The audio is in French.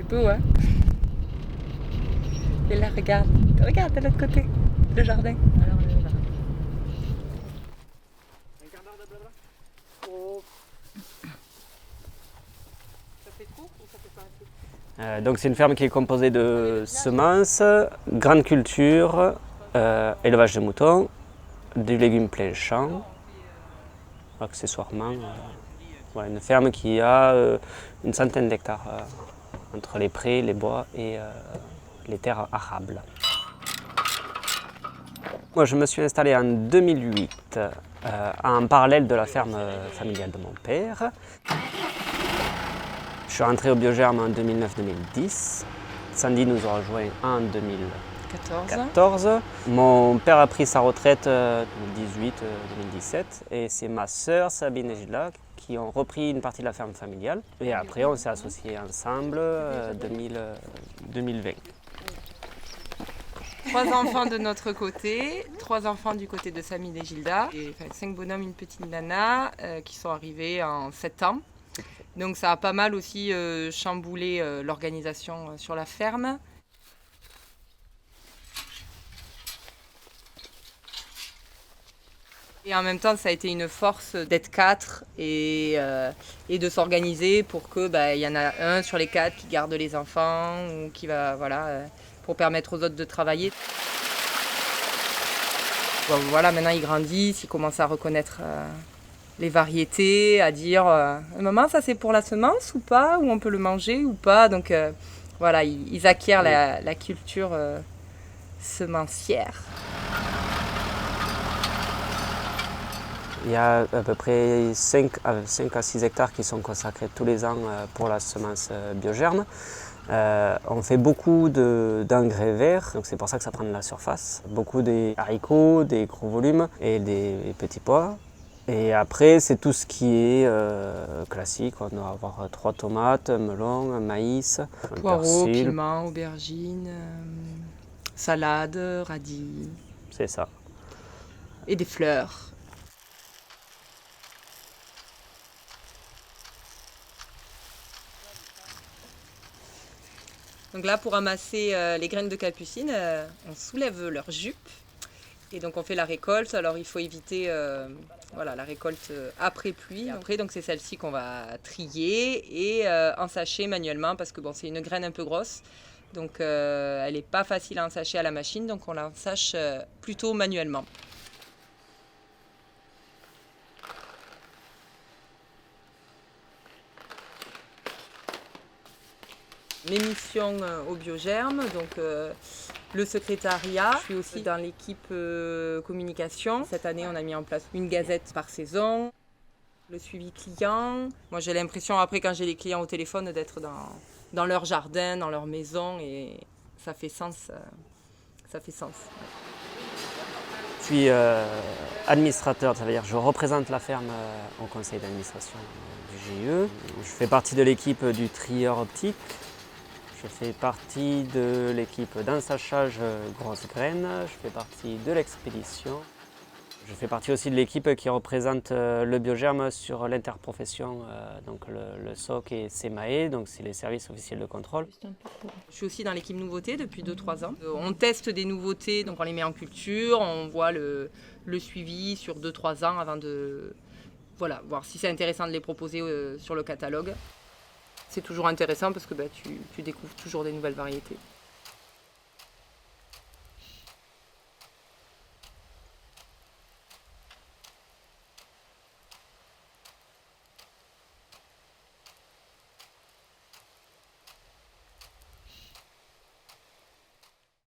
beau, hein? Et là, regarde, regarde de l'autre côté, le jardin. Alors, le jardin. Un quart d'heure de blabla? Oh. Ça fait trop ou ça fait pas assez? Donc c'est une ferme qui est composée de semences, grandes cultures, élevage de moutons, du légume plein champ, accessoirement. Voilà, une ferme qui a une centaine d'hectares entre les prés, les bois et les terres arables. Moi je me suis installé en 2008 en parallèle de la ferme familiale de mon père. Je suis rentré au Biogerme en 2009-2010. Sandy nous a rejoints en 2014. Mon père a pris sa retraite 2018-2017 et c'est ma sœur Sabine et Gilles qui ont repris une partie de la ferme familiale. Et après on s'est associés ensemble 2020. 3 enfants de notre côté, 3 enfants du côté de Samy et Gilda, et 5 bonhommes, une petite nana qui sont arrivés en 7 ans. Donc ça a pas mal aussi chamboulé l'organisation sur la ferme. Et en même temps, ça a été une force d'être 4 et de s'organiser pour que y en a un sur les 4 qui garde les enfants ou qui va pour permettre aux autres de travailler. Bon, voilà, maintenant ils grandissent, ils commencent à reconnaître les variétés, à dire maman, ça c'est pour la semence ou pas, ou on peut le manger ou pas. Donc voilà, ils acquièrent la culture semencière. Il y a à peu près 5 à 6 hectares qui sont consacrés tous les ans pour la semence Biogerme. On fait beaucoup d'engrais verts, donc c'est pour ça que ça prend de la surface. Beaucoup des haricots, des gros volumes et des petits pois. Et après, c'est tout ce qui est classique. On doit avoir 3 tomates, un melon, un maïs, un poireaux, persil. piments, aubergines, salade, radis. C'est ça. Et des fleurs. Donc là, pour ramasser les graines de capucine, on soulève leur jupe. Et donc on fait la récolte. Alors il faut éviter la récolte après pluie. Après, donc c'est celle-ci qu'on va trier et ensacher manuellement parce que bon, c'est une graine un peu grosse. Donc elle n'est pas facile à ensacher à la machine. Donc on l'ensache plutôt manuellement. Mes missions au Biogerme, donc le secrétariat. Je suis aussi dans l'équipe communication. Cette année, on a mis en place une gazette par saison. Le suivi client. Moi, j'ai l'impression, après, quand j'ai les clients au téléphone, d'être dans leur jardin, dans leur maison, et ça fait sens. Ça fait sens. Je suis administrateur, ça veut dire que je représente la ferme au conseil d'administration du GIE. Je fais partie de l'équipe du trieur optique. Je fais partie de l'équipe d'ensachage grosses graines, je fais partie de l'expédition. Je fais partie aussi de l'équipe qui représente le Biogerme sur l'interprofession, donc le SOC et SEMAE, donc c'est les services officiels de contrôle. Je suis aussi dans l'équipe nouveautés depuis 2-3 ans. On teste des nouveautés, donc on les met en culture, on voit le suivi sur 2-3 ans avant de voir si c'est intéressant de les proposer sur le catalogue. C'est toujours intéressant parce que tu découvres toujours des nouvelles variétés.